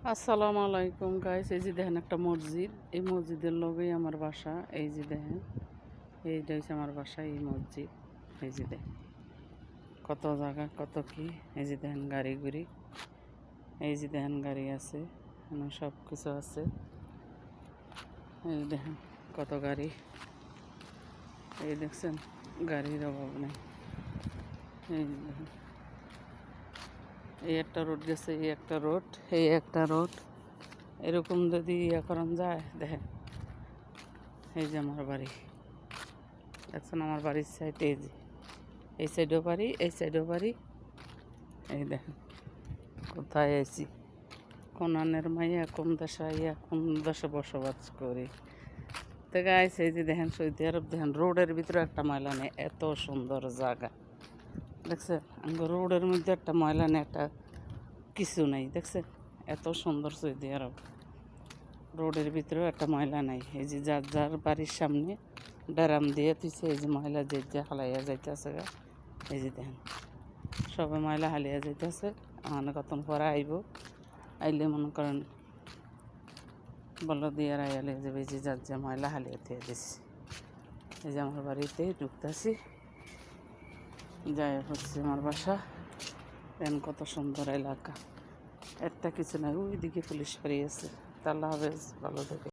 আসসালামু আলাইকুম গাইস। এই যে দেখেন একটা মসজিদ, এই মসজিদের লগেই আমার বাসা। এই যে দেখেন, এইটা হচ্ছে আমার বাসা, এই মসজিদ। এই যে দেখেন কত জায়গা, কত কি। এই যে দেখেন গাড়ি গুড়ি, এই যে দেখেন গাড়ি আছে, সব কিছু আছে। এই দেখেন কত গাড়ি, এই দেখছেন গাড়ির অভাব নেই। এই যে দেখেন এই একটা রোড গেছে, এই একটা রোড, এই একটা রোড। এরকম যদি ইয়ে করান যায়, দেখেন এই যে আমার বাড়ি, দেখছেন আমার বাড়ির সাইড। এই যে এই সাইডেও বাড়ি, এই সাইডেও বাড়ি। এই দেখেন কোথায় আছি, কোন আনের মাইয়া, কোন দেশে আইয়া কোন দেশে বসবাস করি। তো গাইস, এই যে দেখেন সৌদি আরব, দেখেন রোডের ভিতরে একটা ময়লা নেই, এত সুন্দর জায়গা। দেখছেন রোডের মধ্যে একটা ময়লা নেই, একটা কিছু নেই। দেখছেন এত সুন্দর সৌদি আরব, রোডের ভিতরেও একটা ময়লা নাই। এই যে যার যার বাড়ির সামনে ড্রাম দিয়ে তুইছে, এই যে ময়লা যে হালাইয়া যাইতেছে গা। এই যে দেখেন সবে ময়লা হালিয়া যাইতেছে। মানে কতক্ষণ পরে আইব, আইলে মনে করেন বল দিয়ে আইলে যাবে। যে যার যে ময়লা হালিয়া দিয়ে দিছি। এই যে আমার বাড়িতে ঢুকতেছি, যাই হচ্ছে আমার বাসা। দেন কত সুন্দর এলাকা, একটা কিছু নাই। ওইদিকে পুলিশ ফাঁড়ি আছে। আল্লাহ হাফেজ, ভালো থেকে।